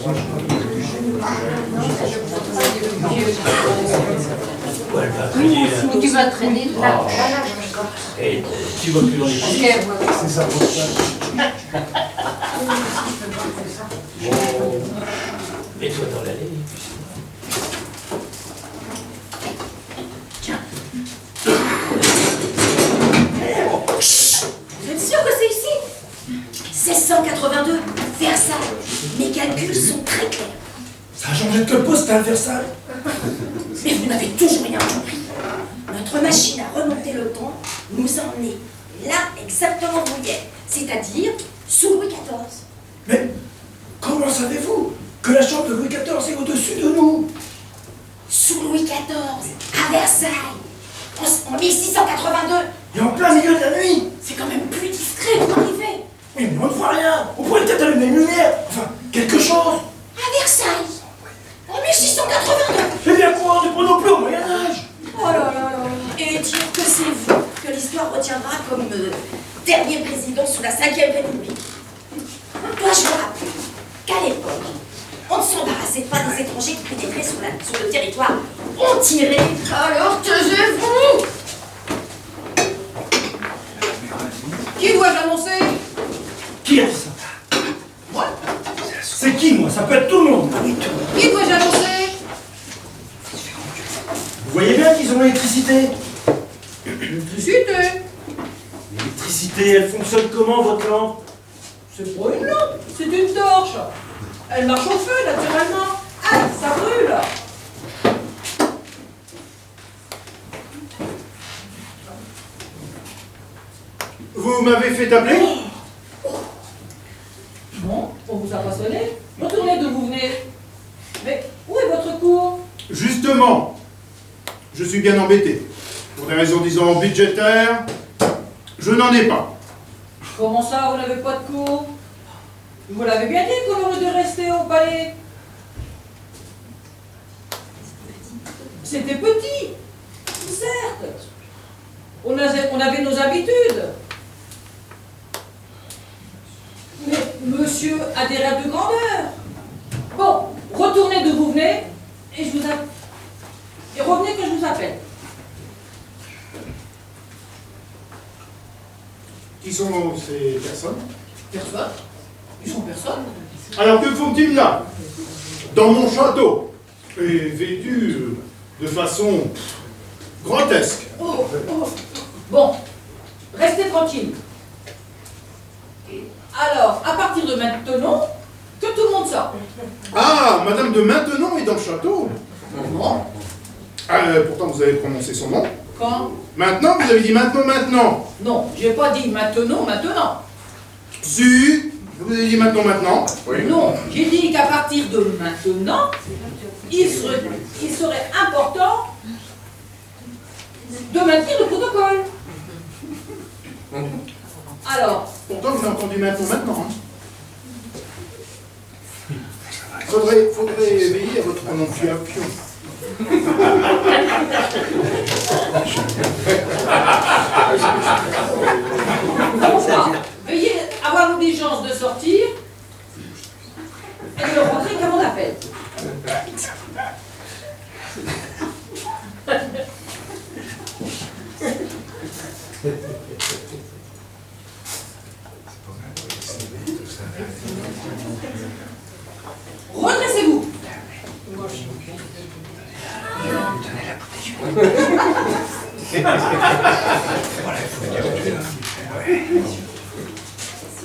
Ou tu vas traîner là. Et tu vas plus dans les pieds. C'est ça, pour ça. Mets-toi dans l'allée. Tiens. Vous êtes sûr que c'est ici? 1682, Versailles. Mes calculs sont très clairs. Ça a changé de code postal, Versailles. Mais vous n'avez toujours rien compris. Notre machine à remonter le temps nous a emmenés là exactement où vous y êtes, c'est-à-dire sous Louis XIV. Mais comment savez-vous que la chambre de Louis XIV est au-dessus de nous? Sous Louis XIV, à Versailles, en 1682. Et en plein milieu de la nuit. C'est quand même plus discret pour arriver. Oui, mais on ne voit rien. On pourrait peut-être allumer une lumière. Enfin, quelque chose. À Versailles, en 1682. Eh bien quoi, on n'est pas non plus au Moyen-Âge. Oh là là là. Et dire que c'est vous que l'histoire retiendra comme dernier président sous la 5e République. Dois-je vous rappeler qu'à l'époque, on ne s'embarrassait pas des étrangers qui pénétraient sur le territoire. On tirait. Alors taisez-vous. Qui dois-je annoncer? Qui a dit ça? Moi. C'est qui, moi? Ça peut être tout le monde. Ah oui, tout le monde. Qui dois-je annoncer? Vous voyez bien qu'ils ont l'électricité. L'électricité. L'électricité, elle fonctionne comment, votre lampe? C'est pas une lampe, c'est une torche. Elle marche au feu, naturellement. Ah, ça brûle. Vous m'avez fait appeler? Bon, on vous a pas sonné. Retournez d'où vous venez. Mais où est votre cour? Justement, je suis bien embêté. Pour des raisons, disons, budgétaires, je n'en ai pas. Comment ça, vous n'avez pas de cour? Vous l'avez bien dit qu'on aurait dû rester au palais. C'était petit, certes. On avait nos habitudes. Mais monsieur a des rêves de grandeur. Bon, retournez d'où vous venez et et revenez que je vous appelle. Qui sont ces personnes? Personne. Ils sont personne. Alors que font-ils là? Dans mon château? Et vêtus de façon grotesque. Oh, oh. Bon, restez tranquille. Alors, à partir de maintenant, que tout le monde sorte. Ah, Madame de Maintenon est dans le château. Bon, Pourtant, vous avez prononcé son nom. quand? Maintenant, vous avez dit maintenant. Non, j'ai pas dit maintenant. Si, vous avez dit maintenant. Non, j'ai dit qu'à partir de maintenant, il serait important de maintenir le protocole. Alors, Pourtant, j'ai entendu maintenant. Faudrait veiller à votre prononciation. veuillez avoir l'obligeance de sortir et de rentrer comme on appelle. Redressez-vous.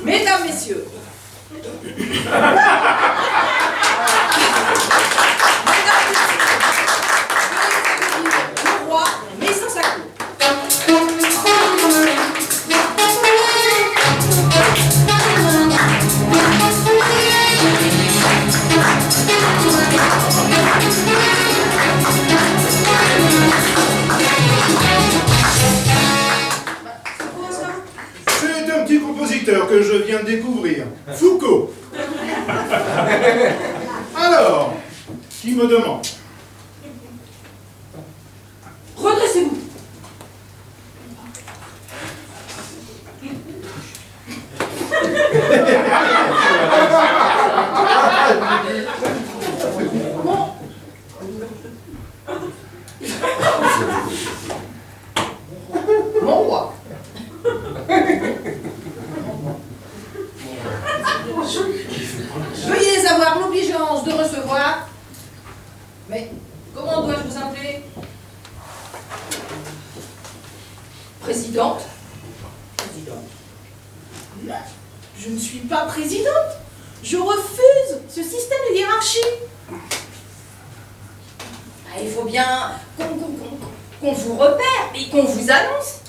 Mesdames, messieurs. Le roi met sans sa cour. C'est un petit compositeur que je viens de découvrir, Foucault. Alors, qui me demande? Redressez-vous. Mais comment dois-je vous appeler? Présidente? Présidente. Je ne suis pas présidente. Je refuse ce système de hiérarchie. Ah, il faut bien qu'on vous repère et qu'on vous annonce.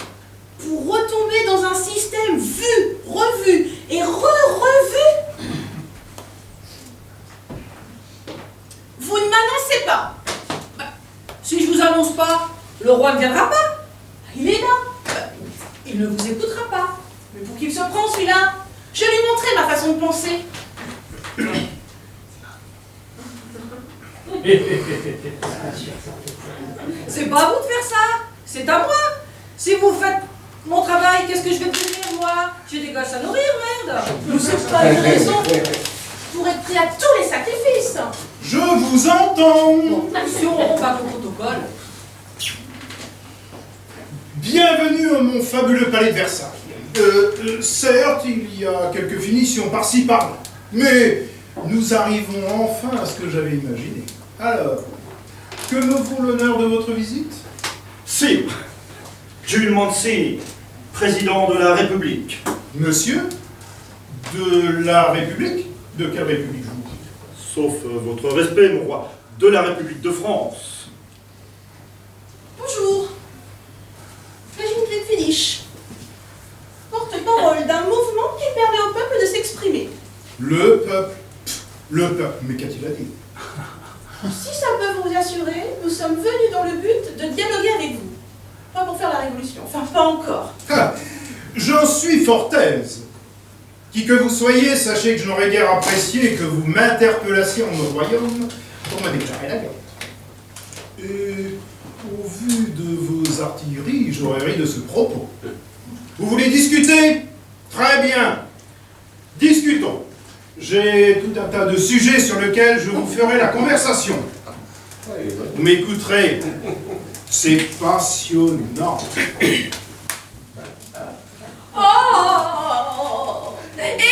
Pour retomber dans un système vu, revu et revu, vous ne m'annoncez pas. Si je vous annonce pas, le roi ne viendra pas. Il est là. Il ne vous écoutera pas. Mais pour qu'il se prend celui-là? Je lui montrerai ma façon de penser. C'est pas à vous de faire ça. C'est à moi. Si vous faites mon travail, qu'est-ce que je vais devenir, moi? J'ai des gosses à nourrir, merde. C'est pas une raison pour être prêt à tous les sacrifices. Je vous entends. Bon, si on rompt pas au protocole. Bienvenue à mon fabuleux palais de Versailles. Certes, il y a quelques finitions par-ci par-là, mais nous arrivons enfin à ce que j'avais imaginé. Alors, que me vaut l'honneur de votre visite? Sire, Jules Montcy, président de la République. Monsieur? De la République? De quelle République vous? Sauf votre respect, mon roi, de la République de France. Bonjour. Régine Clé-Finiche, porte-parole d'un mouvement qui permet au peuple de s'exprimer. Le peuple? Le peuple, mais qu'a-t-il à dire? Si ça peut vous assurer, nous sommes venus dans le but de dialoguer avec vous. Pas pour faire la révolution, enfin pas encore. Ah, j'en suis fort aise. Qui que vous soyez, sachez que je n'aurais guère apprécié que vous m'interpellassiez en mon royaume pour me déclarer la guerre. Et au vu de vos artilleries, j'aurais ri de ce propos. Vous voulez discuter? Très bien. Discutons. J'ai tout un tas de sujets sur lesquels je vous ferai la conversation. Vous m'écouterez. C'est passionnant. Oh!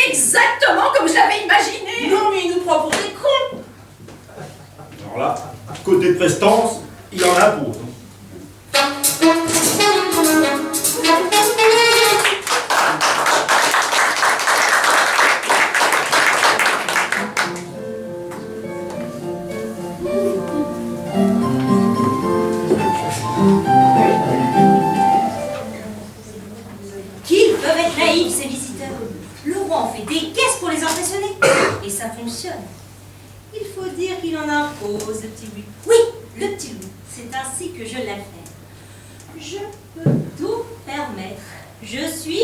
Exactement comme je l'avais imaginé! Non mais il nous prend pour des cons. Alors là, côté prestance, il en a pour. Qu'ils peuvent être naïfs, ces visiteurs. Le roi en fait des caisses pour les impressionner. Et ça fonctionne. Il faut dire qu'il en impose, le petit Louis. Oui, le petit Louis. C'est ainsi que je l'appelle. Je peux tout permettre. Je suis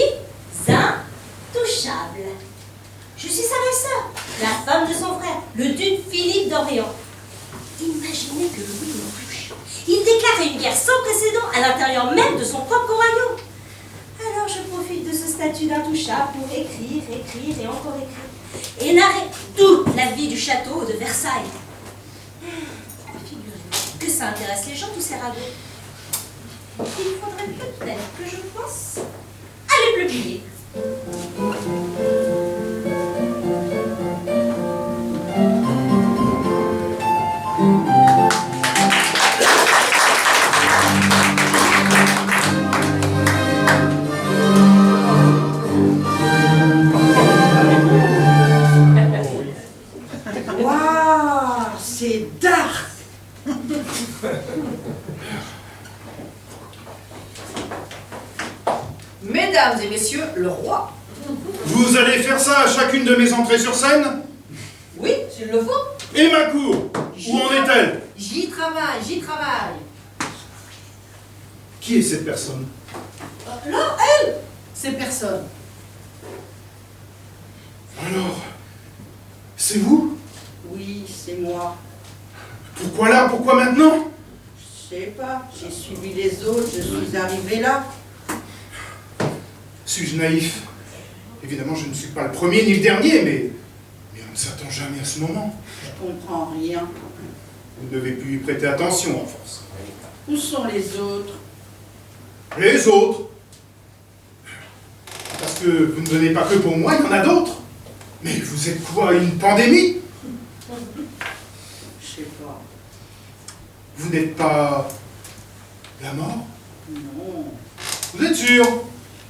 intouchable. Je suis sa belle-sœur, la femme de son frère, le duc Philippe d'Orléans. Imaginez que Louis me touche. Il déclare une guerre sans précédent à l'intérieur même de son propre royaume. Alors je profite de ce statut d'intouchable pour écrire et encore écrire. Et narrer toute la vie du château de Versailles. Figurez-vous que ça intéresse les gens, tous ces ragots. Il faudrait peut-être que je pense à les publier. Waouh, c'est dark. Mesdames et messieurs, le roi. Vous allez faire ça à chacune de mes entrées sur scène? Oui, s'il le faut. Et ma cour? Où en est-elle? J'y travaille, j'y travaille. Qui est cette personne? Là, elle, c'est personne. Alors, c'est vous? Oui, c'est moi. Pourquoi là? Pourquoi maintenant? Je sais pas, j'ai suivi les autres, je suis arrivé là. Suis-je naïf? Évidemment, je ne suis pas le premier ni le dernier, mais on ne s'attend jamais à ce moment. Je comprends rien. Vous devez plus y prêter attention, en force. Où sont les autres? Les autres? Parce que vous ne venez pas que pour moi, il y en a d'autres. Mais vous êtes quoi, une pandémie? Je sais pas. Vous n'êtes pas la mort? Non, Vous êtes sûr?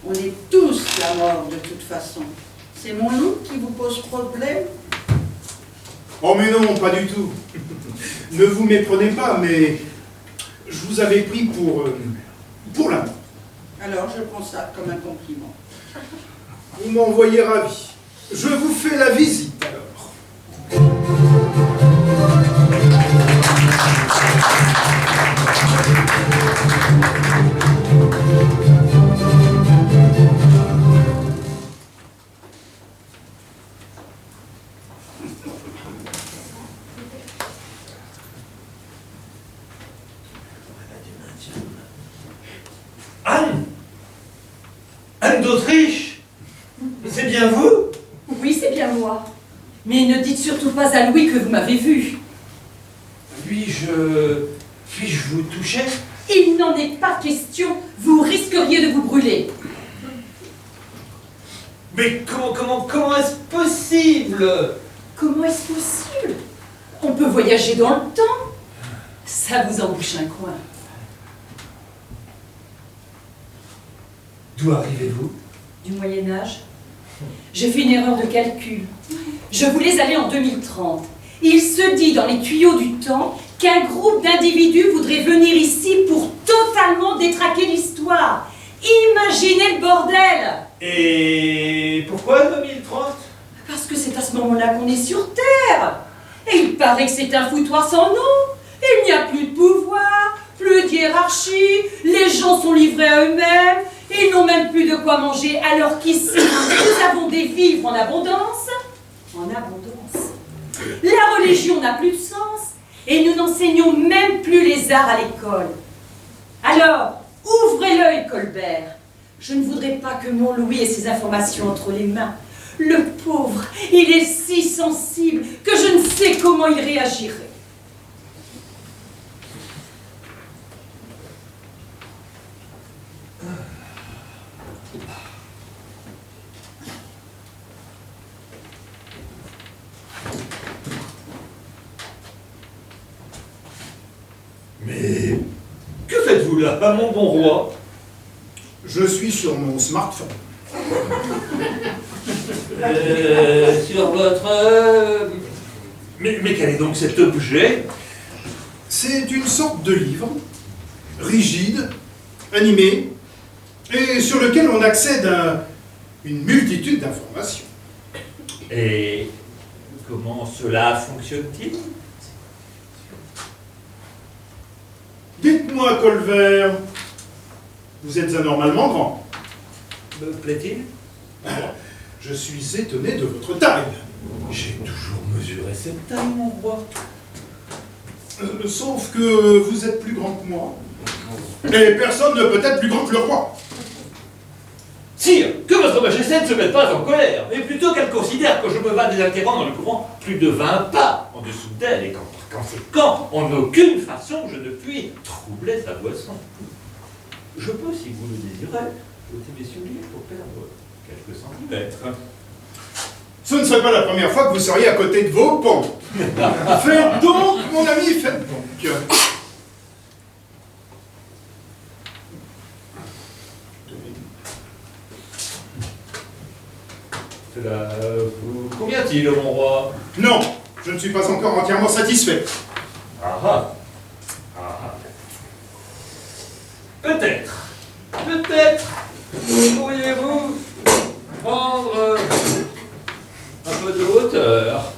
on est tous la mort de toute façon. C'est mon nom qui vous pose problème? Oh mais non, pas du tout. Ne vous méprenez pas, mais je vous avais pris pour la mort. Alors je prends ça comme un compliment. Vous m'envoyez ravi. Je vous fais la visite alors. Anne d'Autriche? C'est bien vous? Oui, c'est bien moi. Mais ne dites surtout pas à Louis que vous m'avez vu. Puis-je vous toucher? Il n'en est pas question. Vous risqueriez de vous brûler. Mais comment est-ce possible? Comment est-ce possible? On peut voyager dans le temps. Ça vous embouche un coin. D'où arrivez-vous? Du Moyen-Âge. J'ai fait une erreur de calcul. Je voulais aller en 2030. Il se dit dans les tuyaux du temps qu'un groupe d'individus voudrait venir ici pour totalement détraquer l'histoire. Imaginez le bordel! Et pourquoi 2030? Parce que c'est à ce moment-là qu'on est sur Terre. Et il paraît que c'est un foutoir sans nom. Il n'y a plus de pouvoir, plus de hiérarchie, les gens sont livrés à eux-mêmes, ils n'ont même plus de quoi manger, alors qu'ici, nous avons des vivres en abondance. En abondance. La religion n'a plus de sens, et nous n'enseignons même plus les arts à l'école. Alors, ouvrez l'œil, Colbert. Je ne voudrais pas que mon Louis ait ces informations entre les mains. Le pauvre, il est si sensible que je ne sais comment il réagirait. Mais que faites-vous là, mon bon roi? Je suis sur mon smartphone. Sur votre... Mais quel est donc cet objet? C'est une sorte de livre, rigide, animé, et sur lequel on accède à une multitude d'informations. Et comment cela fonctionne-t-il? Dites-moi, Colbert, vous êtes anormalement grand. Me plaît-il? Je suis étonné de votre taille. J'ai toujours mesuré cette taille, mon roi. Sauf que vous êtes plus grand que moi. Et personne ne peut être plus grand que le roi. Sire, que votre majesté ne se mette pas en colère, mais plutôt qu'elle considère que je me bats désaltérant dans le courant plus de 20 pas en dessous d'elle, et qu'en conséquent, en aucune façon, je ne puis troubler sa boisson. Je peux, si vous le désirez, ôter mes souliers pour perdre quelques centimètres. Ce ne serait pas la première fois que vous seriez à côté de vos pompes. Faites donc, mon ami, faites donc. Cela vous convient-il, mon roi? Non, je ne suis pas encore entièrement satisfait. Ah ah. Ah ah. Peut-être pourriez-vous prendre un peu de hauteur?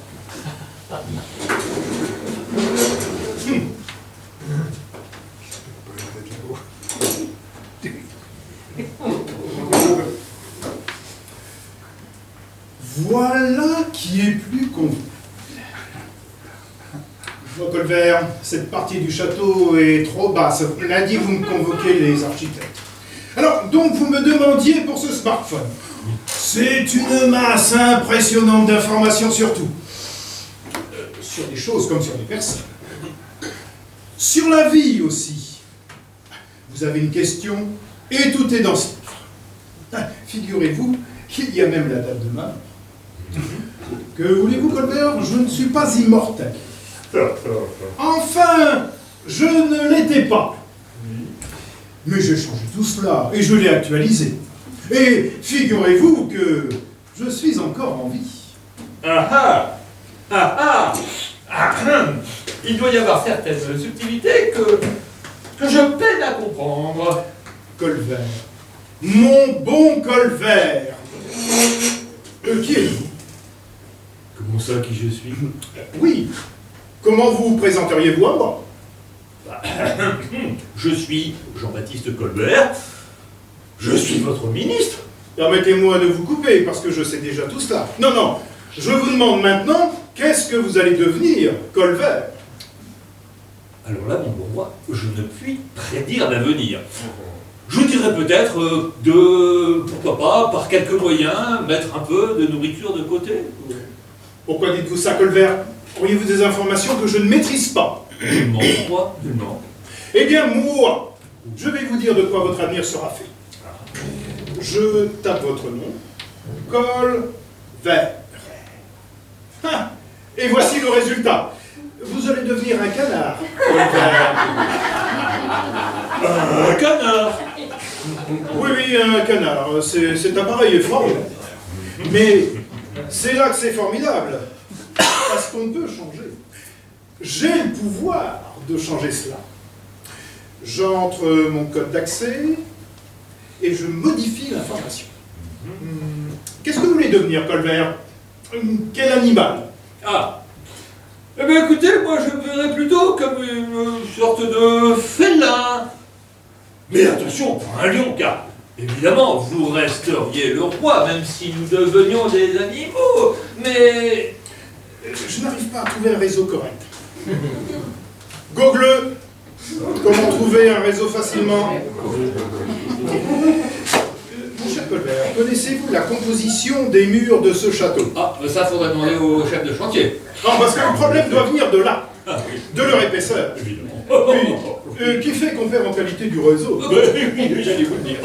Voilà qui est plus convenu. Bon, Colbert, cette partie du château est trop basse. Lundi, vous me convoquez les architectes. Alors, donc, vous me demandiez pour ce smartphone. C'est une masse impressionnante d'informations sur tout. Sur des choses comme sur des personnes. Sur la vie aussi. Vous avez une question et tout est dans ce livre. Figurez-vous qu'il y a même la date de ma mort. Que voulez-vous, Colbert? Je ne suis pas immortel. Enfin, Je ne l'étais pas. Mais j'ai changé tout cela et je l'ai actualisé. Et figurez-vous que je suis encore en vie. Ah ah! Ah ah! Il doit y avoir certaines subtilités que je peine à comprendre. Colvert. Mon bon Colvert. Qui êtes-vous? Comment ça, qui je suis? Oui. Comment vous présenteriez-vous à moi? Je suis Jean-Baptiste Colbert. Je suis votre ministre. Permettez-moi de vous couper, parce que je sais déjà tout cela. Non, non. Je vous demande maintenant, qu'est-ce que vous allez devenir, Colbert? Alors là, mon bon roi, je ne puis prédire l'avenir. Je dirais peut-être pourquoi pas, par quelques moyens, mettre un peu de nourriture de côté. Pourquoi dites-vous ça, Colbert? Auriez-vous des informations que je ne maîtrise pas? Non, mon roi, non. Eh bien, moi, je vais vous dire de quoi votre avenir sera fait. Je tape votre nom. Colbert. Ah, et voici le résultat. Vous allez devenir un canard, Colbert. Un canard! Oui, oui, un canard. C'est un pareil formidable. Mais c'est là que c'est formidable. Parce qu'on peut changer. J'ai le pouvoir de changer cela. J'entre mon code d'accès et je modifie l'information. Qu'est-ce que vous voulez devenir, Colbert? Quel animal? Ah! Eh bien écoutez, moi je me verrais plutôt comme une sorte de félin. Mais attention, pas un lion, car évidemment, vous resteriez le roi, même si nous devenions des animaux. Mais... Je n'arrive pas à trouver un réseau correct. Google, comment trouver un réseau facilement? Mon cher Colbert, connaissez-vous la composition des murs de ce château? Ah, ça faudrait demander au chef de chantier. Non, parce que le problème doit venir de là, de leur épaisseur. Évidemment. Oui, qui fait qu'on perd en qualité du réseau. Oui, j'allais vous le dire.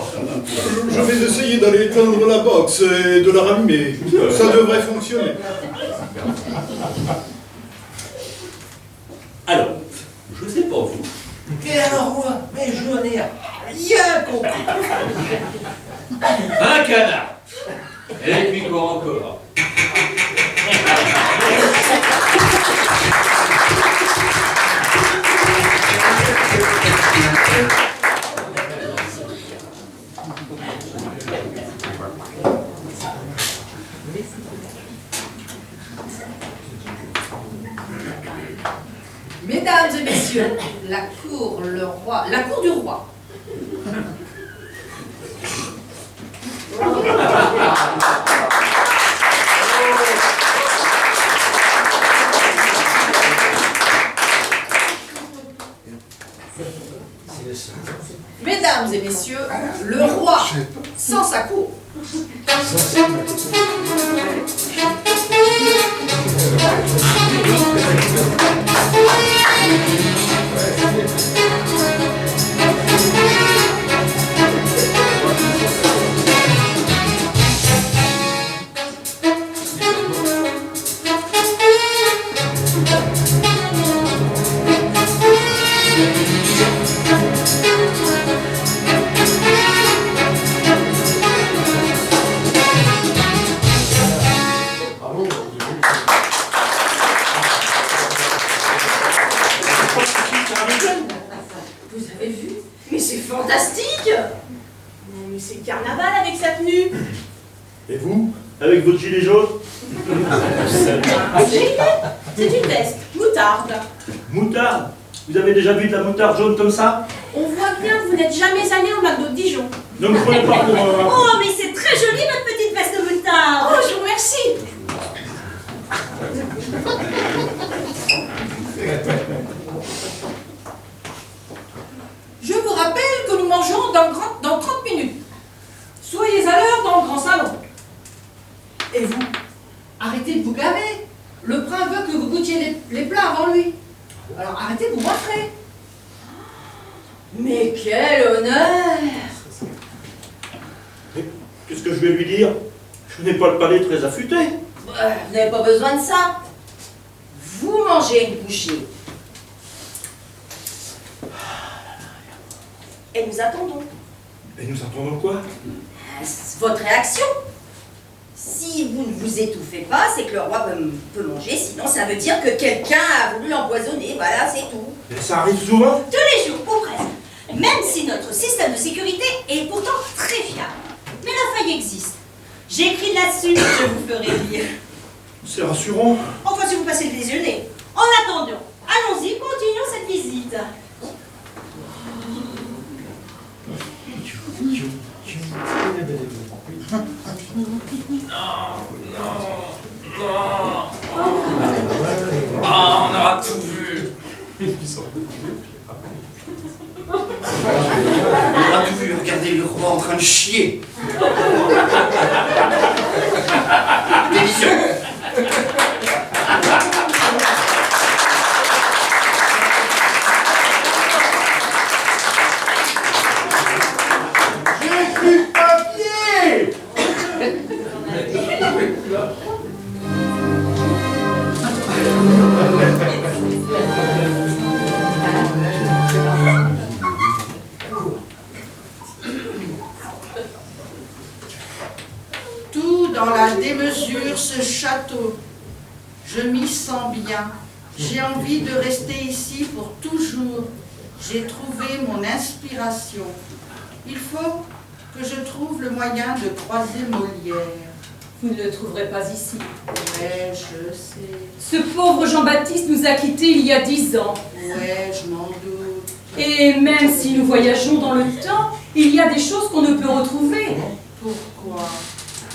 Je vais essayer d'aller éteindre la box et de la rallumer. Ça devrait fonctionner. Alors, je sais pas vous. Et alors, roi? Mais je n'ai rien compris. Un canard. Et puis quoi encore? Mesdames et messieurs, la cour du roi. Mesdames et messieurs, le roi sans sa cour. Vous avez vu? Mais c'est fantastique! Non, mais c'est carnaval avec sa tenue. Et vous? Avec votre gilet jaune? C'est une veste, moutarde. Moutarde? Vous avez déjà vu de la moutarde jaune comme ça? On voit bien que vous n'êtes jamais allé au McDo de Dijon. Ne me prenez pas pour... Oh, mais c'est très joli votre petite veste de moutarde. Oh, je vous remercie. Je vous rappelle que nous mangeons dans 30 minutes. Soyez à l'heure dans le grand salon. Et vous, arrêtez de vous gaver. Le prince veut que vous goûtiez les plats avant lui. Alors arrêtez de vous montrer. Mais quel honneur! Qu'est-ce que je vais lui dire? Je n'ai pas le palais très affûté. Vous n'avez pas besoin de ça. Vous mangez une bouchée. Et nous attendons. Et nous attendons quoi? Votre réaction. Si vous ne vous étouffez pas, c'est que le roi peut manger, sinon ça veut dire que quelqu'un a voulu l'empoisonner, voilà, c'est tout. Et ça arrive souvent? Tous les jours, ou presque. Même si notre système de sécurité est pourtant très fiable. Mais la faille existe. J'ai écrit là-dessus, je vous ferai lire. C'est rassurant. Enfin, si vous passez le déjeuner. En attendant, allons-y, continuons cette visite. Ah, on aura tout vu. On a tout vu, regardez le roi en train de chier. Délicieux. J'ai plus de papier! Tout dans la démesure, ce château. Je m'y sens bien. J'ai envie de rester ici pour toujours. J'ai trouvé mon inspiration. Il faut que je trouve le moyen de croiser Molière. Vous ne le trouverez pas ici. Ouais, je sais. Ce pauvre Jean-Baptiste nous a quittés il y a 10 ans. Ouais, je m'en doute. Et même si nous voyageons dans le temps, il y a des choses qu'on ne peut retrouver. Pourquoi?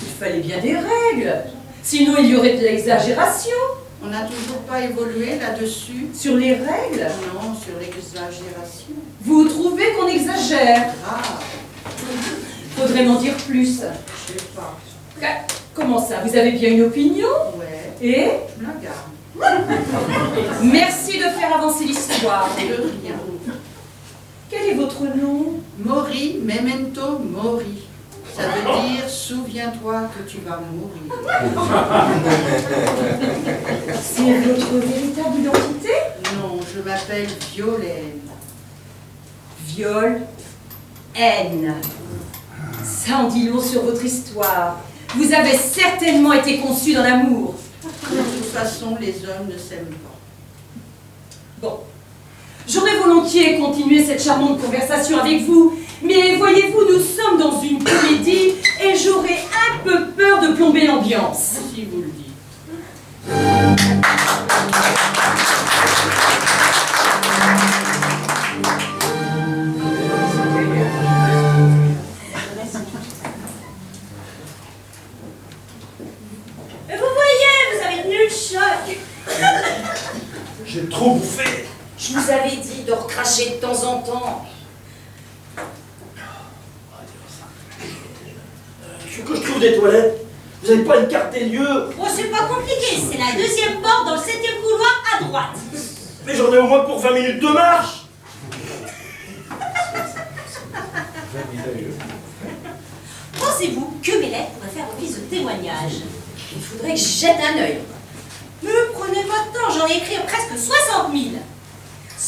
Il fallait bien des règles. Sinon, il y aurait de l'exagération. On n'a toujours pas évolué là-dessus. Sur les règles, Non, sur l'exagération. vous trouvez qu'on exagère. Ah, Faudrait m'en dire plus. je sais pas. Comment ça? Vous avez bien une opinion? Ouais, Et je la garde. merci de faire avancer l'histoire. De rien. Quel est votre nom? Mori, memento mori. Ça veut dire souviens-toi que tu vas mourir. C'est votre véritable identité? Non, je m'appelle Violaine. Viol, haine. Ça en dit long sur votre histoire. Vous avez certainement été conçu dans l'amour. De toute façon, les hommes ne s'aiment pas. Bon, j'aurais volontiers continué cette charmante conversation avec vous, mais voyez-vous, nous sommes dans une comédie et j'aurais un peu peur de plomber l'ambiance. Si vous le dites. Mais vous voyez, vous avez tenu le choc. J'ai trop bouffé. Je vous avais dit de recracher de temps en temps. Il faut que je trouve des toilettes. Vous n'avez pas une carte des lieux? Oh, c'est pas compliqué, c'est la deuxième porte dans le 7e couloir à droite. Mais j'en ai au moins pour 20 minutes de marche. Pensez-vous que mes lettres pourraient faire office de témoignage? Il faudrait que je jette un œil. Mais prenez votre temps, j'en ai écrit presque 60 000.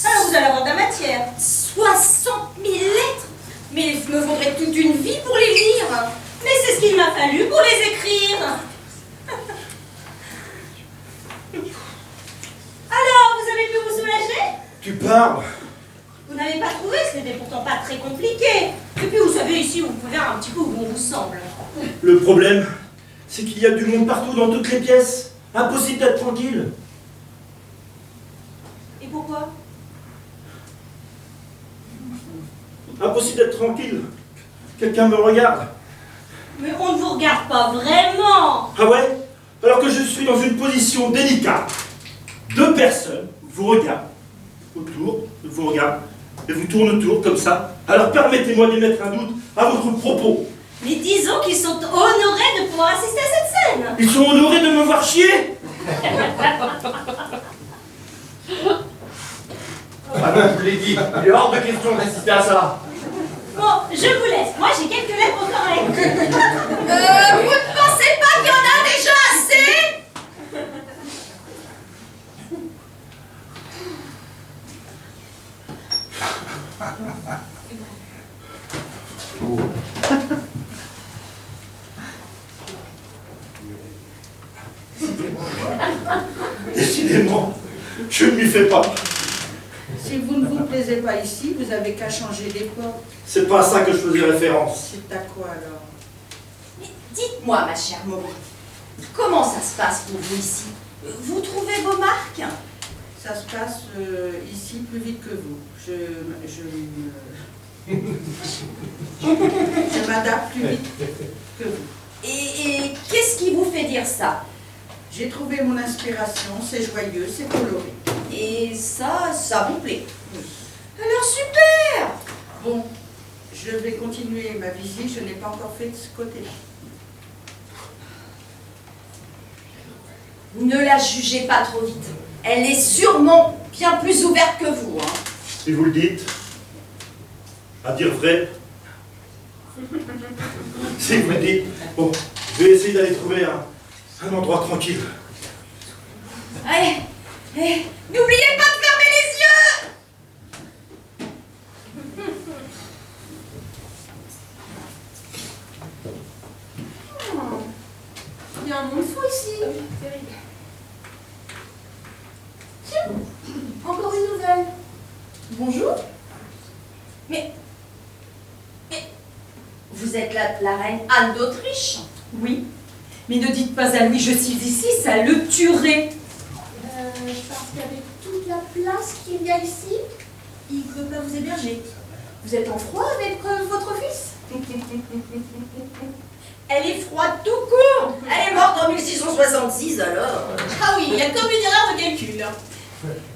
Alors vous allez avoir de la matière. 60 000 lettres? Mais il me faudrait toute une vie pour les lire. Mais c'est ce qu'il m'a fallu pour les écrire. Alors, vous avez pu vous soulager? Tu parles? Vous n'avez pas trouvé, ce n'était pourtant pas très compliqué. Et puis vous savez, ici, vous pouvez faire un petit peu où bon vous semble. Le problème, c'est qu'il y a du monde partout dans toutes les pièces. Impossible d'être tranquille. Et pourquoi? Impossible d'être tranquille. Quelqu'un me regarde. Mais on ne vous regarde pas vraiment. Ah ouais? Alors que je suis dans une position délicate. Deux personnes vous regardent autour, vous regardent, et vous tournent autour comme ça. Alors permettez-moi d'émettre un doute à votre propos. Mais disons qu'ils sont honorés de pouvoir assister à cette scène. Ils sont honorés de me voir chier. Ah ben, je vous l'ai dit, il est hors de question d'assister à ça. Bon, je vous laisse. Moi, j'ai quelques lettres encore à écrire. Vous ne pensez pas qu'il y en a déjà assez? Décidément, je ne m'y fais pas. Si vous ne vous plaisez pas ici, vous avez qu'à changer d'époque. C'est pas à ça que je faisais référence. C'est à quoi alors? Mais dites-moi, ma chère Maureen, comment ça se passe pour vous ici? Vous trouvez vos marques? Ça se passe ici plus vite que vous. Je m'adapte plus vite que vous. Et qu'est-ce qui vous fait dire ça? J'ai trouvé mon inspiration, c'est joyeux, c'est coloré. Et ça vous plaît? Alors super! Bon, je vais continuer ma visite, je n'ai pas encore fait de ce côté-là. Ne la jugez pas trop vite. Elle est sûrement bien plus ouverte que vous, hein. Si vous le dites, à dire vrai, si vous le dites, bon, je vais essayer d'aller trouver un endroit tranquille. Allez, n'oubliez pas de fermer les yeux! Il y a un monde fou ici. Tiens, encore une nouvelle. Bonjour. Mais vous êtes la reine Anne d'Autriche? Oui, mais ne dites pas à Louis, je suis ici, ça le tuerait. Parce qu'avec toute la place qu'il y a ici, il ne peut pas vous héberger. Vous êtes en froid avec votre fils? Elle est froide tout court. Elle est morte en 1666 alors. Ah oui, il y a comme une erreur de calcul.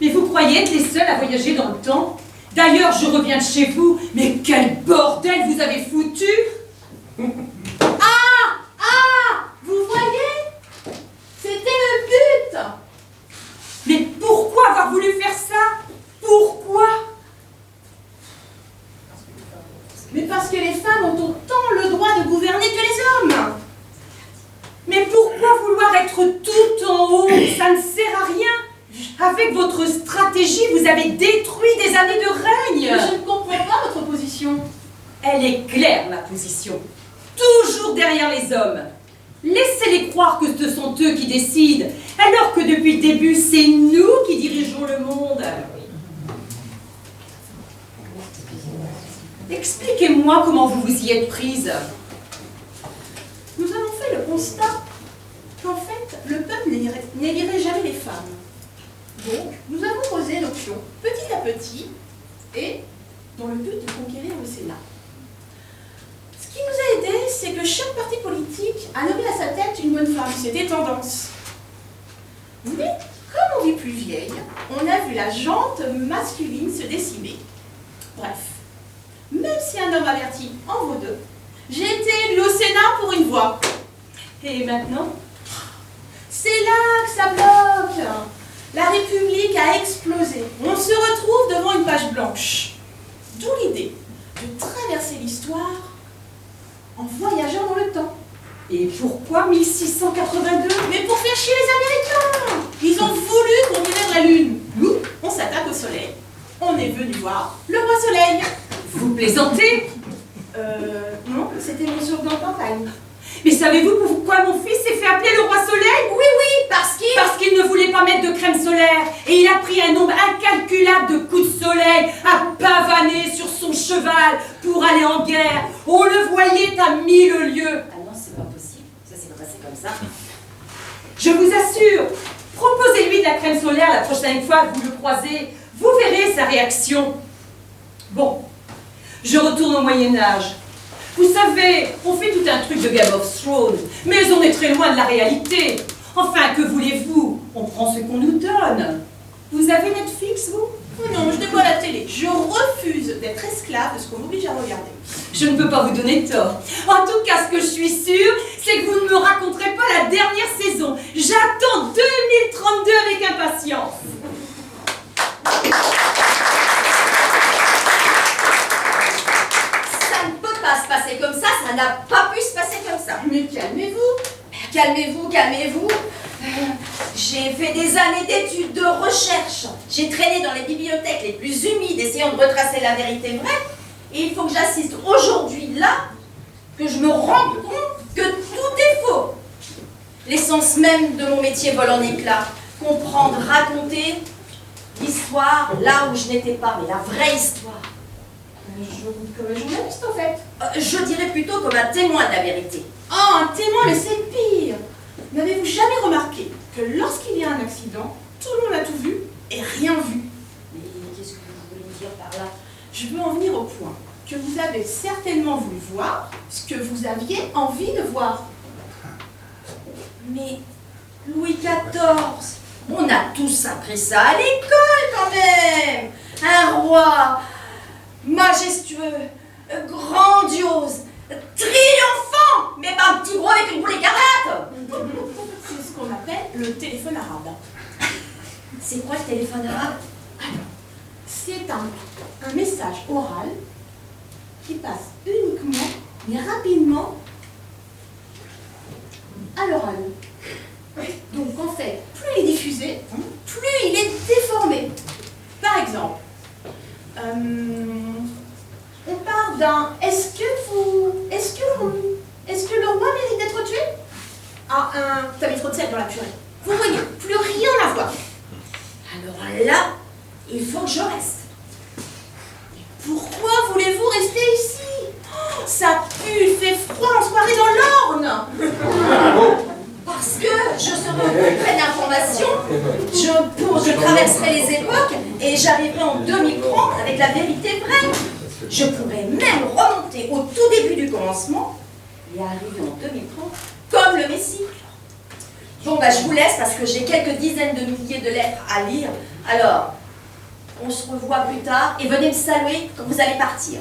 Mais vous croyez être les seuls à voyager dans le temps? D'ailleurs, je reviens de chez vous, mais quel bordel vous avez foutu! Vous voyez? C'était le but. Mais pourquoi avoir voulu faire ça? Pourquoi? Mais parce que les femmes ont autant le droit de gouverner que les hommes. Mais pourquoi vouloir être tout en haut? Ça ne sert à rien. Avec votre stratégie, vous avez détruit des années de règne. Je ne comprends pas votre position. Elle est claire, ma position. Toujours derrière les hommes. Laissez-les croire que ce sont eux qui décident, alors que depuis le début, c'est nous qui dirigeons le monde. Expliquez-moi comment vous vous y êtes prise. Nous avons fait le constat qu'en fait, le peuple n'élirait jamais les femmes. Donc, nous avons posé l'option petit à petit et dans le but de conquérir le Sénat. Ce qui nous a aidé, c'est que chaque parti politique a nommé à sa tête une bonne femme. C'était tendance. Mais comme on est plus vieille, on a vu la jante masculine se décimer. Bref, même si un homme averti en vaut deux, j'ai été élue au Sénat pour une voix. Et maintenant? C'est là que ça bloque. La République a explosé. On se retrouve devant une page blanche. D'où l'idée de traverser l'histoire en voyageant dans le temps. Et pourquoi 1682? Mais pour faire chier les Américains. Ils ont voulu qu'on vienne la Lune. Nous, on s'attaque au Soleil. On est venu voir le roi Soleil. Vous plaisantez? Non, c'était mon surnom de campagne. Mais savez-vous pourquoi mon fils s'est fait appeler le roi Soleil? Oui, Parce qu'il ne voulait pas mettre de crème solaire. Et il a pris un nombre incalculable de coups de soleil à pavaner sur son cheval pour aller en guerre. On le voyait à 1000 lieues. Ah non, c'est pas possible. Ça s'est pas passé comme ça. Je vous assure, proposez-lui de la crème solaire la prochaine fois que vous le croisez. Vous verrez sa réaction. Bon, je retourne au Moyen-Âge. Vous savez, on fait tout un truc de Game of Thrones, mais on est très loin de la réalité. Enfin, que voulez-vous? On prend ce qu'on nous donne. Vous avez Netflix, vous? Oh non, je n'aime pas la télé. Je refuse d'être esclave de ce qu'on m'oblige à regarder. Je ne peux pas vous donner tort. En tout cas, ce que je suis sûre, c'est que vous ne me raconterez pas la dernière saison. J'attends 2032 avec impatience. Ça ne peut pas se passer comme ça n'a pas pu se passer comme ça. Mais calmez-vous. Calmez-vous. J'ai fait des années d'études, de recherche. J'ai traîné dans les bibliothèques les plus humides, essayant de retracer la vérité vraie. Et il faut que j'assiste aujourd'hui, là, que je me rende compte que tout est faux. L'essence même de mon métier vole en éclats. comprendre, raconter l'histoire là où je n'étais pas, mais la vraie histoire. Je vous comme un journaliste, en fait. Je dirais plutôt comme un témoin de la vérité. Oh, un témoin, mais c'est pire. N'avez-vous jamais remarqué que lorsqu'il y a un accident, tout le monde a tout vu et rien vu? Mais qu'est-ce que vous voulez me dire par là? Je veux en venir au point que vous avez certainement voulu voir ce que vous aviez envie de voir. Mais Louis XIV, on a tous appris ça à l'école quand même. Un roi majestueux, grandiose, triomphant, mais pas un petit gros avec une boule écarlate. C'est ce qu'on appelle le téléphone arabe. C'est quoi le téléphone arabe? C'est un message oral qui passe uniquement, mais rapidement, à l'oral. Donc en fait, plus il est diffusé, plus il est déformé. Par exemple, on parle d'un est-ce que le roi mérite d'être tué? Ah, t'as mis trop de sel dans la purée. Vous voyez, plus rien à voir. Alors là, il faut que je reste. Pourquoi voulez-vous rester ici? Oh, ça pue, il fait froid, on se croirait dans l'Orne. Parce que je serai pleine d'informations, je traverserai les époques et j'arriverai en 2030 avec la vérité vraie. Je pourrais même remonter au tout début du commencement et arriver en 2030 comme le Messie. Bon, bah, je vous laisse parce que j'ai quelques dizaines de milliers de lettres à lire. Alors, on se revoit plus tard et venez me saluer quand vous allez partir.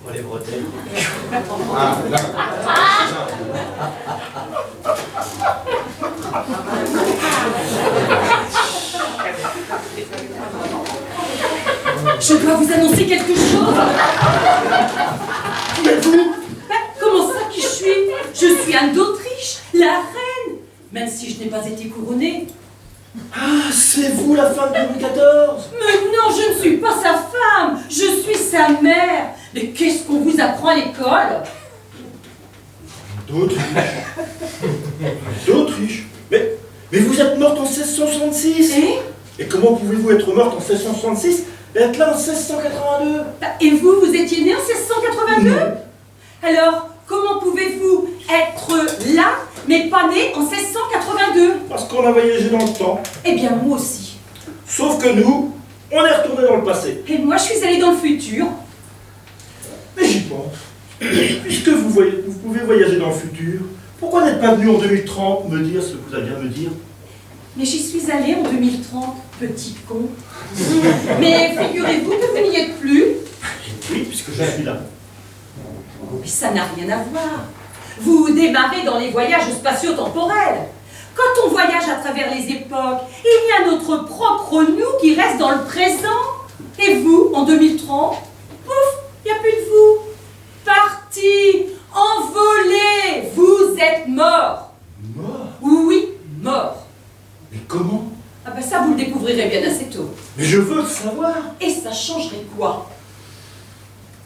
Pas les bretelles. Je dois vous annoncer quelque chose. Mais vous? Comment ça qui je suis? Je suis Anne d'Autriche, la reine, même si je n'ai pas été couronnée. Ah, c'est vous la femme de Louis XIV? Mais non, je ne suis pas sa femme, je suis sa mère. Mais qu'est-ce qu'on vous apprend à l'école? D'Autriche. D'Autriche? Mais vous êtes morte en 1666? Et comment pouvez-vous être morte en 1666 et être là en 1682? Et vous, vous étiez né en 1682? Alors, comment pouvez-vous être là, mais pas né en 1682? Parce qu'on a voyagé dans le temps. Eh bien, moi aussi. Sauf que nous, on est retourné dans le passé. Et moi, je suis allée dans le futur. Mais j'y pense. Puisque vous pouvez voyager dans le futur, pourquoi n'êtes pas venu en 2030 me dire ce que vous aviez à me dire? Mais j'y suis allée en 2030, petit con. Mais figurez-vous que vous n'y êtes plus. Oui, puisque je suis là. Mais ça n'a rien à voir. Vous démarrez dans les voyages spatio-temporels. Quand on voyage à travers les époques, il y a notre propre nous qui reste dans le présent. Et vous, en 2030, pouf, il n'y a plus de vous. Parti, envolé, vous êtes mort. Mort? Oui, mort. Mais comment? Ah ben ça, vous le découvrirez bien assez tôt. Mais je veux le savoir. Et ça changerait quoi?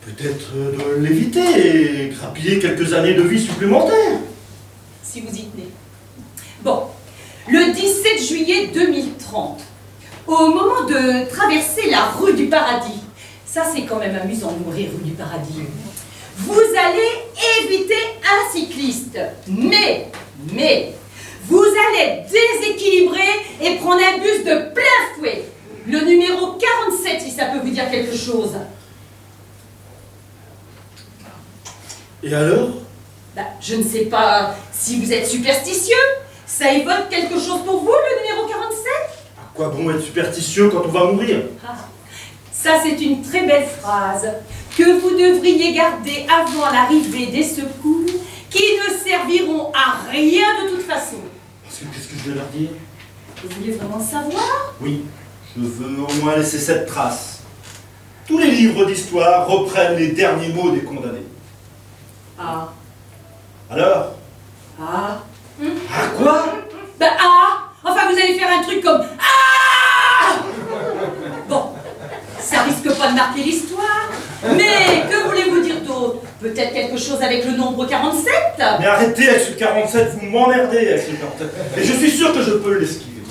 Peut-être de l'éviter et grappiller quelques années de vie supplémentaires. Si vous y tenez. Bon, le 17 juillet 2030, au moment de traverser la rue du Paradis, ça c'est quand même amusant de mourir rue du Paradis, vous allez éviter un cycliste, mais, vous allez déséquilibrer et prendre un bus de plein fouet. Le numéro 47, si ça peut vous dire quelque chose. Et alors? Bah, je ne sais pas si vous êtes superstitieux. Ça évoque quelque chose pour vous, le numéro 47? À quoi bon être superstitieux quand on va mourir? Ah, ça, c'est une très belle phrase que vous devriez garder avant l'arrivée des secours qui ne serviront à rien de toute façon. Parce que qu'est-ce que je vais leur dire? Vous voulez vraiment savoir? Oui, je veux au moins laisser cette trace. Tous les livres d'histoire reprennent les derniers mots des condamnés. Ah, Alors, Ah. Ah quoi? Bah ah. Enfin, vous allez faire un truc comme ah. Bon, ça risque pas de marquer l'histoire. Mais que voulez-vous dire d'autre? Peut-être quelque chose avec le nombre 47? Mais arrêtez avec ce 47, vous m'emmerdez avec ce 47. Et je suis sûr que je peux l'esquiver.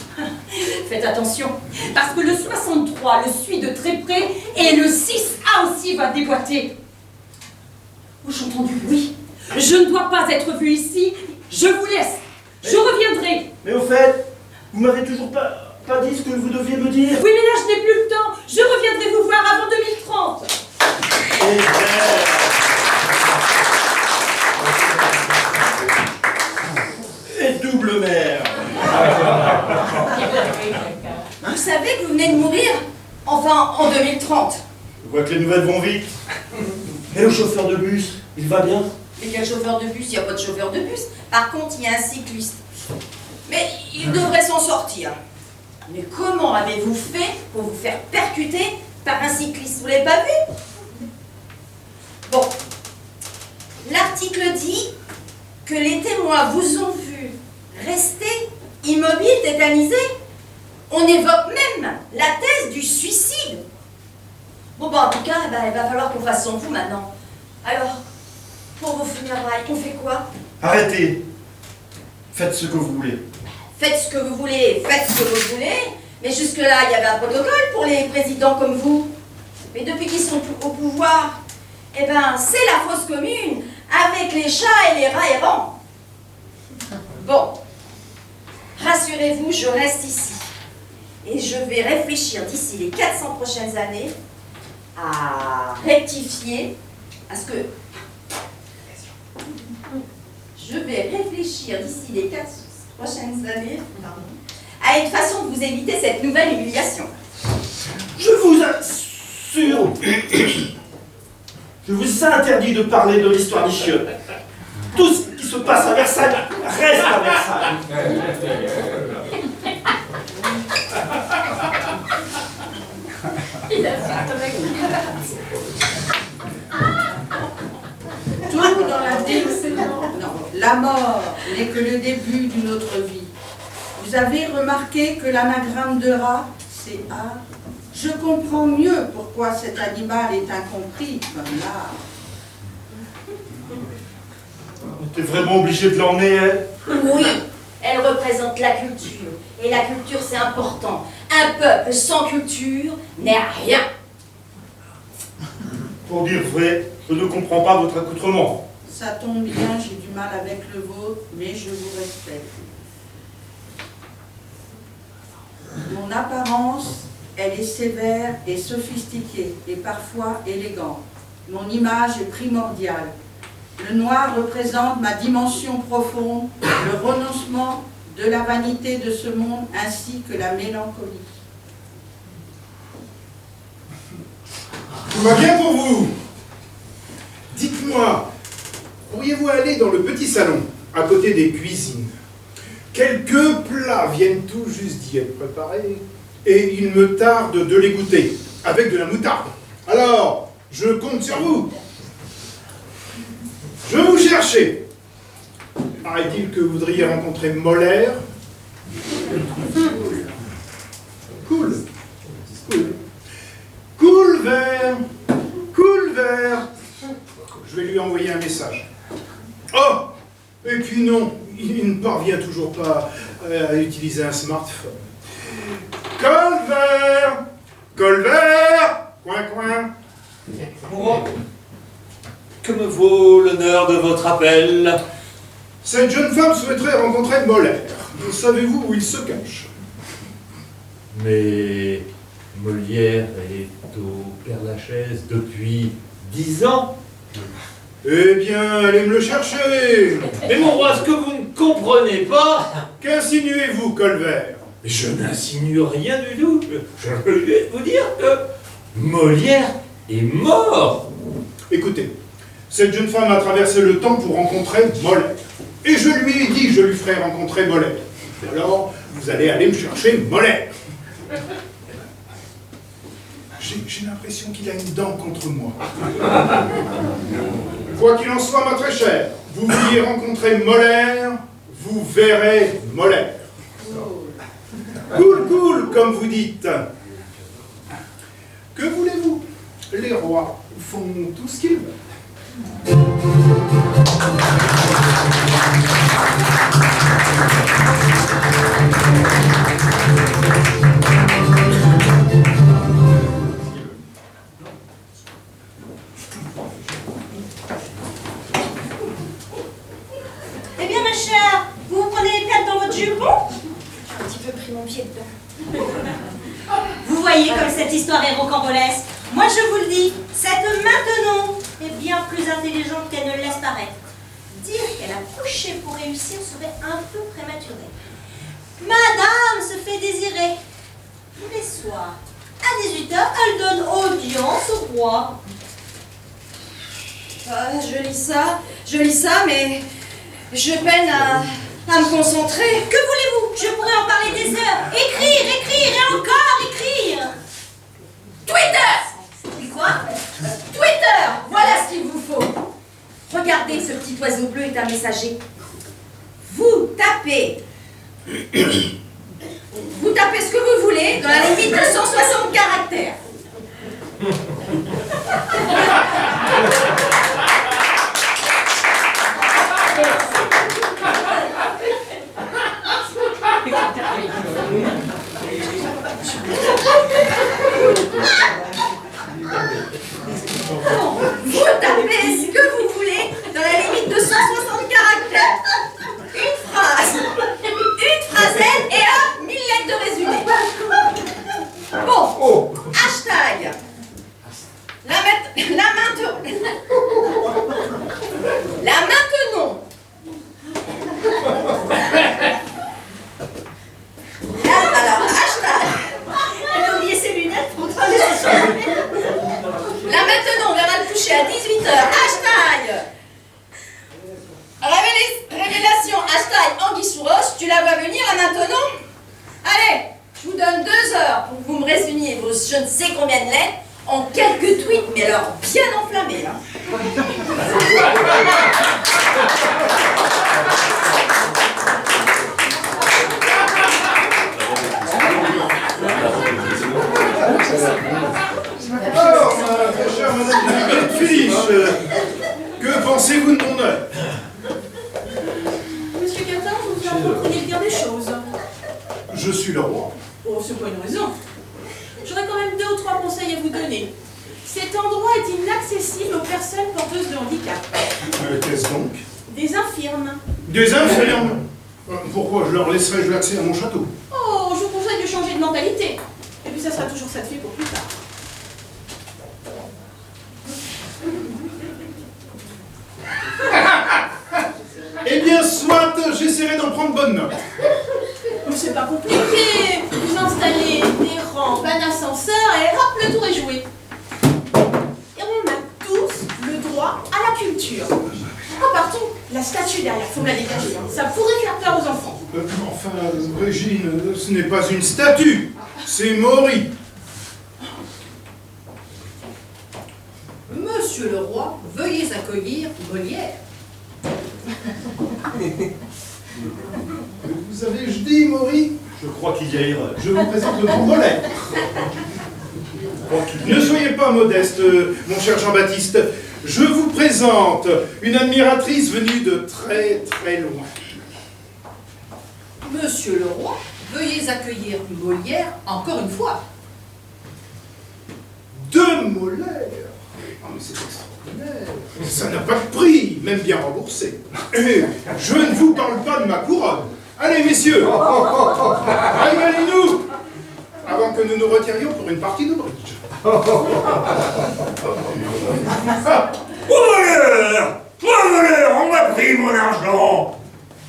Faites attention, parce que le 63 le suit de très près et le 6A aussi va déboîter. Oh, j'entends du bruit. Je ne dois pas être vue ici. Je vous laisse. Je reviendrai. Mais au fait, vous m'avez toujours pas dit ce que vous deviez me dire. Oui, mais là, je n'ai plus le temps. Je reviendrai vous voir avant 2030. Et double mère. Vous savez que vous venez de mourir? Enfin, en 2030. Je vois que les nouvelles vont vite. Et le chauffeur de bus, il va bien? Mais quel chauffeur de bus? Il n'y a pas de chauffeur de bus. Par contre, il y a un cycliste. Mais il devrait s'en sortir. Mais comment avez-vous fait pour vous faire percuter par un cycliste? Vous l'avez pas vu? Bon. L'article dit que les témoins vous ont vu rester immobile, tétanisé. On évoque même la thèse du suicide. Bon, bah, en tout cas, il va falloir qu'on fasse sans vous maintenant. Alors, pour vos funérailles, on fait quoi? Arrêtez. Faites ce que vous voulez. Faites ce que vous voulez, faites ce que vous voulez. Mais jusque-là, il y avait un protocole pour les présidents comme vous. Mais depuis qu'ils sont au pouvoir, eh ben, c'est la fosse commune, avec les chats et les rats errants. Bon, rassurez-vous, je reste ici. Et je vais réfléchir d'ici les 400 prochaines années à rectifier, à ce que... Je vais réfléchir d'ici les 400 prochaines années, à une façon de vous éviter cette nouvelle humiliation. Je vous assure, je vous interdis de parler de l'histoire des chiottes. Tout ce qui se passe à Versailles reste à Versailles. Tout dans la vie, non, la mort n'est que le début d'une autre vie. Vous avez remarqué que l'anagramme de rat, c'est art. Je comprends mieux pourquoi cet animal est incompris comme l'art. T'es vraiment obligé de l'emmener, elle? Oui, elle représente la culture. Et la culture, c'est important. Un peuple sans culture n'est rien. Pour dire vrai, je ne comprends pas votre accoutrement. Ça tombe bien, j'ai du mal avec le vôtre, mais je vous respecte. Mon apparence, elle est sévère et sophistiquée, et parfois élégante. Mon image est primordiale. Le noir représente ma dimension profonde, le renoncement de la vanité de ce monde, ainsi que la mélancolie. Tout va bien pour vous? Dites-moi, pourriez-vous aller dans le petit salon, à côté des cuisines? Quelques plats viennent tout juste d'y être préparés, et il me tarde de les goûter, avec de la moutarde. Alors, je compte sur vous. Je vous cherchais. Paraît-il que vous voudriez rencontrer Molaire? Cool. Cool vert. Cool vert. Je vais lui envoyer un message. Oh! Et puis non, il ne parvient toujours pas à utiliser un smartphone. Colvert! Colvert! Coin, coin. Oh. Que me vaut l'honneur de votre appel? Cette jeune femme souhaiterait rencontrer Molaire. Savez-vous où il se cache? Mais Molière est au Père-Lachaise depuis 10 ans. Eh bien, allez me le chercher. Mais mon roi, ce que vous ne comprenez pas... Qu'insinuez-vous, Colvert? Je n'insinue rien du tout. Je vais vous dire que Molière est mort. Écoutez, cette jeune femme a traversé le temps pour rencontrer Molaire. Et je lui ai dit que je lui ferais rencontrer Molaire. Alors, vous allez aller me chercher Molaire. J'ai l'impression qu'il a une dent contre moi. Quoi qu'il en soit, ma très chère, vous vouliez rencontrer Molaire, vous verrez Molaire. Cool, cool, comme vous dites. Que voulez-vous? Les rois font tout ce qu'ils veulent. Eh bien, ma chère, vous vous prenez les plates dans votre jupon? J'ai un petit peu pris mon pied dedans. Vous voyez comme cette histoire est rocambolesque. Moi, je vous le dis, cette Maintenon est bien plus intelligente qu'elle ne le laisse paraître. Dire qu'elle a couché pour réussir serait un peu prématuré. Madame se fait désirer. Tous les soirs, à 18h, elle donne audience au roi. Ah, je lis ça, mais je peine à me concentrer. Que voulez-vous? Je pourrais en parler des heures. Écrire, écrire et encore écrire. Twitter! Quoi? Twitter! Voilà ce qu'il vous faut. Regardez, ce petit oiseau bleu est un messager. Vous tapez ce que vous voulez dans la limite de 160 caractères. Vous tapez ce que vous voulez dans la limite de 160 caractères. Une phrasette et hop, 1000 lettres de résumé. Bon, hashtag. La Maintenon. Alors, hashtag. Elle a oublié ses lunettes pour travailler ses Là maintenant, on verra le toucher à 18h. Hashtag révélation, hashtag Anguille sous roche. Tu la vois venir là maintenant? Allez, je vous donne 2 heures pour que vous me résumiez vos je ne sais combien de lettres en quelques tweets, mais alors bien enflammés là. Alors, ma chère madame Philippe, que pensez-vous de mon œuvre? Monsieur Catin, vous vous en comprenez bien des choses. Je suis le roi. Oh, c'est pas une raison. J'aurais quand même 2 ou 3 conseils à vous donner. Cet endroit est inaccessible aux personnes porteuses de handicap. Qu'est-ce donc? Des infirmes. Des infirmes? Pourquoi je leur laisserais-je l'accès à mon château? Oh, je vous conseille de changer de mentalité. Et puis ça sera toujours ça de fait pour plus tard. Eh bien, soit, j'essaierai d'en prendre bonne note. Mais c'est pas compliqué. Vous installez des rampes, un ascenseur et hop, le tour est joué. Et on a tous le droit à la culture. Oh, pardon, la statue derrière, faut me la dégager. Hein. Ça pourrait faire peur aux enfants. Enfin, Régine, ce n'est pas une statue, c'est Maury. Monsieur le roi, veuillez accueillir Molière. Vous avez-je dit, Maury? Je crois qu'il y a erreur. Je vous présente le grand Molaire. Ne soyez pas modeste, mon cher Jean-Baptiste. Je vous présente une admiratrice venue de très très loin. Monsieur le roi, veuillez accueillir Molière encore une fois. De Molaire. Ah, mais c'est extraordinaire. Ça n'a pas de prix, même bien remboursé. Et je ne vous parle pas de ma couronne. Allez, messieurs, régalez-nous avant que nous nous retirions pour une partie de bridge. Voleur, on m'a pris mon argent.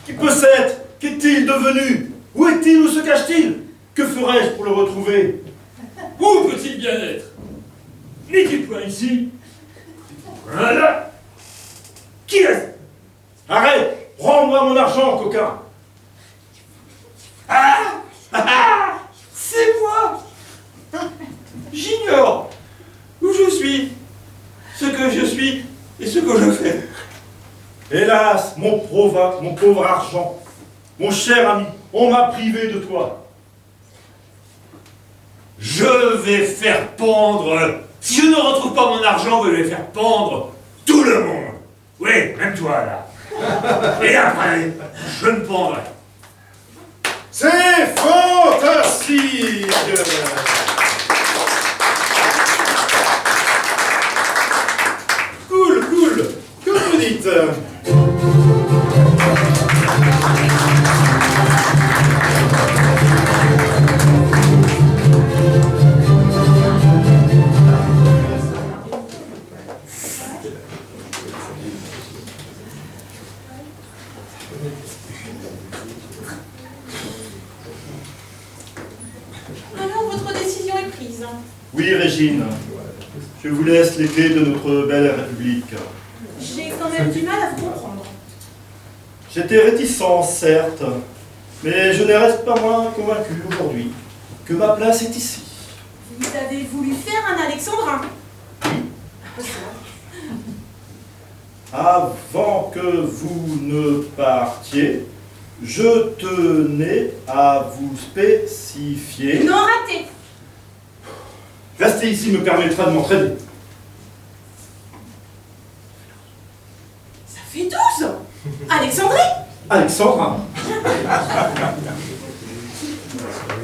Qui peut être? Qu'est-il devenu? Où est-il? Où se cache-t-il? Que ferais-je pour le retrouver? Où peut-il bien être? N'est-il pas ici? Voilà. Qui est-ce? Arrête! Rends-moi mon argent, coquin! Ah! Ah! C'est moi! J'ignore suis, ce que je suis et ce que je fais. Hélas, mon pauvre argent, mon cher ami, on m'a privé de toi. Je vais faire pendre. Si je ne retrouve pas mon argent, je vais faire pendre tout le monde. Oui, même toi là. Et après, je me pendrai. C'est fantastique! Cool, cool. Que vous dites? Alors, votre décision est prise. Oui, Régine, je vous laisse les clés de notre belle République. J'ai quand même du mal à vous comprendre. J'étais réticent, certes, mais je ne reste pas moins convaincu aujourd'hui que ma place est ici. Vous avez voulu faire un alexandrin. Avant que vous ne partiez, je tenais à vous spécifier... Non, raté. Rester ici me permettra de m'entraîner. Ça fait 12. Alexandrie. Alexandra,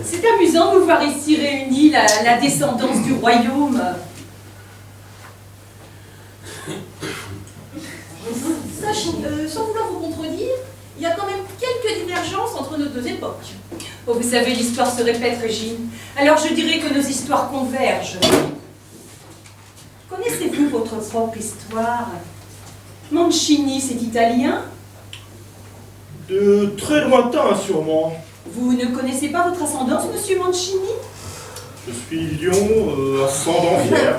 C'est amusant de vous voir ici réunis, la descendance du royaume. Sans vouloir vous contredire, il y a quand même quelques divergences entre nos deux époques. Oh, vous savez, l'histoire se répète, Régine. Alors je dirais que nos histoires convergent. Connaissez-vous votre propre histoire? Mancini, c'est italien? de très lointain sûrement. Vous ne connaissez pas votre ascendance, monsieur Mancini? Je suis lion, ascendant fier.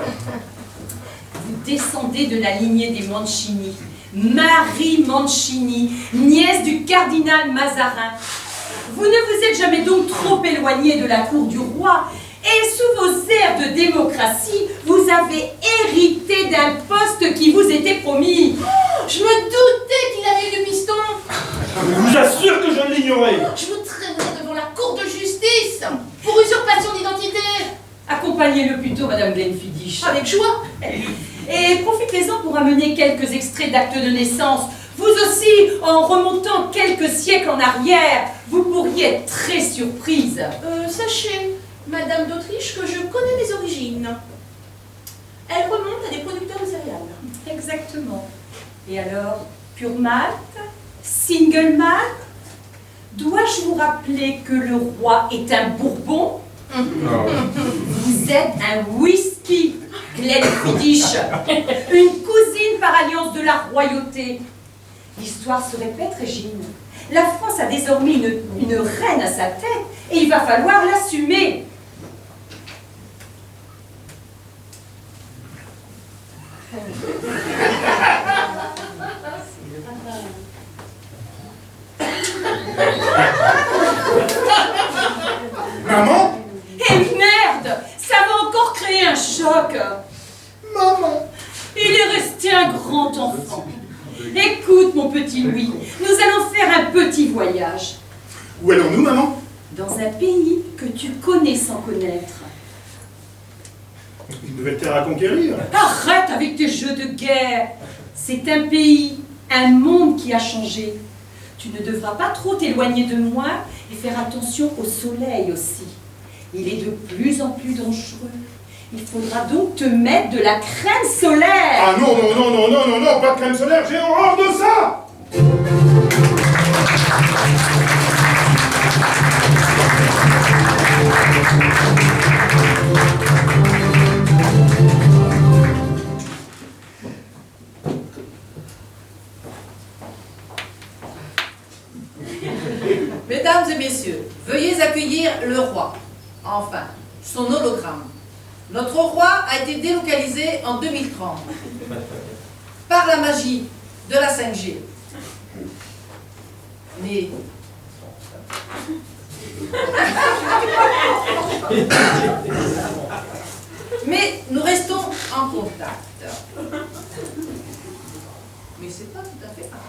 Vous descendez de la lignée des Mancini. Marie Mancini, nièce du cardinal Mazarin. Vous ne vous êtes jamais donc trop éloigné de la cour du roi, et sous vos airs de démocratie, vous avez hérité d'un poste qui vous était promis. Oh, je me doutais qu'il avait eu le piston. Je vous assure que je l'ignorais. Je vous traînerai devant la cour de justice pour usurpation d'identité. Accompagnez-le plutôt, Madame Glenfiddich. Avec joie. Et profitez-en pour amener quelques extraits d'actes de naissance. Vous aussi, en remontant quelques siècles en arrière, vous pourriez être très surprise. Sachez, Madame d'Autriche, que je connais mes origines. Elles remontent à des producteurs de céréales. Exactement. Et alors, pure malt? Single malt? Dois-je vous rappeler que le roi est un bourbon? Vous êtes un whisky, Glenfiddich, une cousine par alliance de la royauté. L'histoire se répète, Régine. La France a désormais une reine à sa tête et il va falloir l'assumer. Maman? Et merde! Ça va encore créer un choc! Maman? Il est resté un grand enfant. Écoute, mon petit Louis, nous allons faire un petit voyage. Où allons-nous, maman? Dans un pays que tu connais sans connaître. Une nouvelle terre à conquérir. Arrête avec tes jeux de guerre. C'est un pays, un monde qui a changé. Tu ne devras pas trop t'éloigner de moi et faire attention au soleil aussi. Il est de plus en plus dangereux. Il faudra donc te mettre de la crème solaire. Ah non, non, non, non, non, non, non, pas de crème solaire, j'ai horreur de ça! Mesdames et messieurs, veuillez accueillir le roi. Enfin, son hologramme. Notre roi a été délocalisé en 2030 par la magie de la 5G. Mais Mais nous restons en contact. Mais c'est pas tout à fait pareil.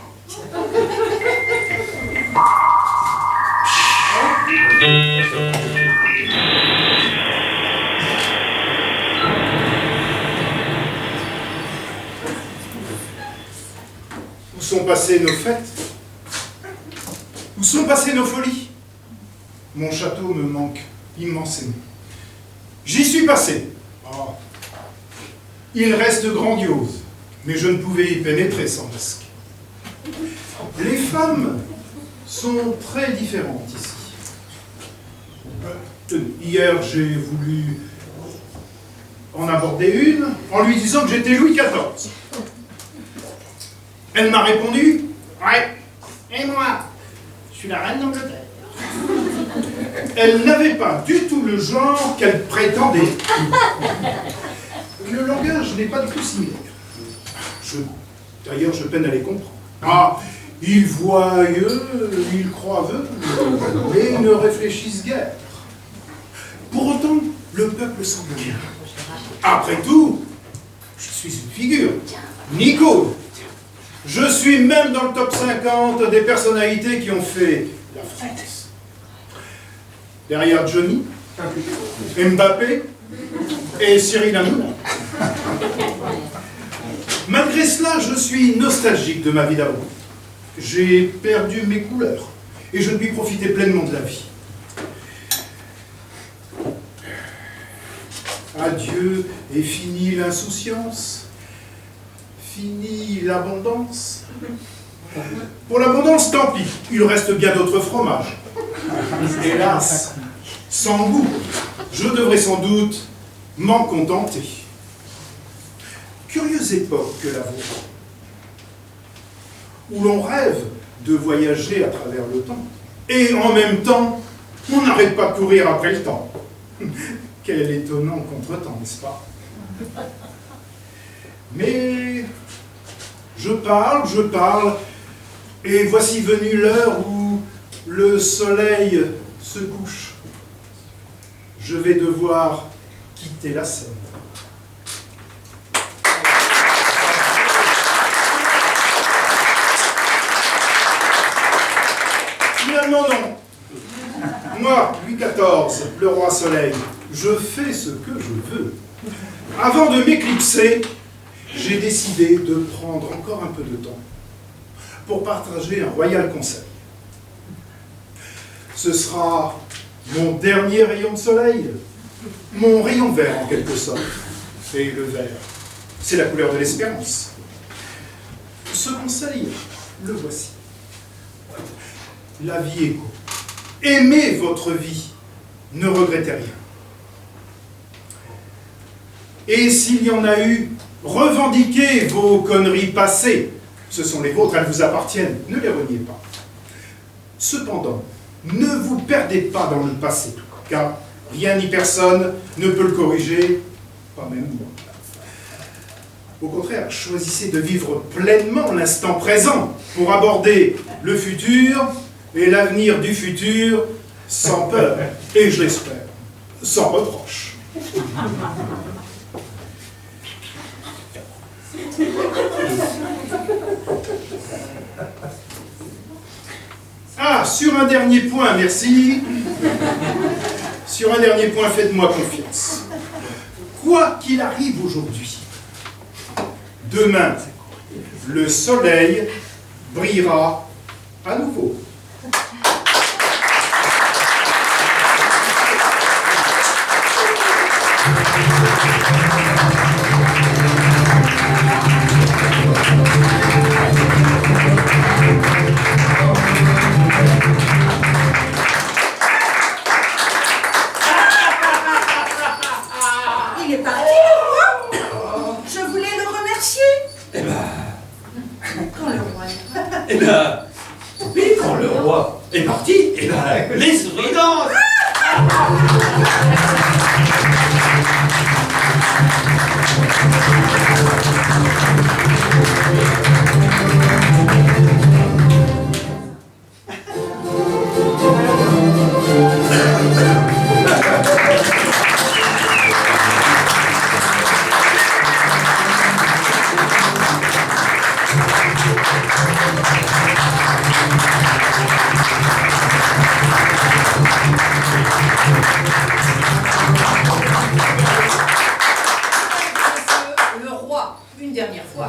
Où sont passées nos fêtes? Où sont passées nos folies? Mon château me manque immensément. J'y suis passé. Ah. Il reste grandiose, mais je ne pouvais y pénétrer sans masque. Les femmes sont très différentes ici. Hier, j'ai voulu en aborder une en lui disant que j'étais Louis XIV. Elle m'a répondu « Ouais, et moi, je suis la reine d'Angleterre. » Elle n'avait pas du tout le genre qu'elle prétendait. Le langage n'est pas du tout similaire. D'ailleurs, je peine à les comprendre. Ah, ils voient, ils croient, mais ne réfléchissent guère. Pour autant, le peuple semble bien. Après tout, je suis une figure. Nico. Je suis même dans le top 50 des personnalités qui ont fait la France. Derrière Johnny, Mbappé et Cyril Hanouna. Malgré cela, je suis nostalgique de ma vie d'avant. J'ai perdu mes couleurs et je ne puis profiter pleinement de la vie. Adieu et fini l'insouciance, fini l'abondance. Pour l'abondance, tant pis, il reste bien d'autres fromages. Hélas, sans goût, je devrais sans doute m'en contenter. Curieuse époque que la vôtre, où l'on rêve de voyager à travers le temps, et en même temps, on n'arrête pas de courir après le temps. Quel étonnant contretemps, n'est-ce pas? Mais je parle, et voici venue l'heure où le soleil se couche. Je vais devoir quitter la scène. Finalement, non. Moi, Louis XIV, le roi soleil, je fais ce que je veux. Avant de m'éclipser, j'ai décidé de prendre encore un peu de temps pour partager un royal conseil. Ce sera mon dernier rayon de soleil, mon rayon vert en quelque sorte. Et le vert, c'est la couleur de l'espérance. Ce conseil, le voici. La vie est courte. Aimez votre vie, ne regrettez rien. Et s'il y en a eu, revendiquez vos conneries passées. Ce sont les vôtres, elles vous appartiennent, ne les reniez pas. Cependant, ne vous perdez pas dans le passé, car rien ni personne ne peut le corriger, pas même moi. Au contraire, choisissez de vivre pleinement l'instant présent pour aborder le futur et l'avenir du futur sans peur, et je l'espère, sans reproche. Ah, sur un dernier point, merci. Sur un dernier point, faites-moi confiance. Quoi qu'il arrive aujourd'hui, demain, le soleil brillera à nouveau. Il est parti, le roi. Je voulais le remercier. Eh ben, Quand le roi est parti. eh ben, oui, quand le roi est parti, eh ben, les souris dansent. Le roi, une dernière fois.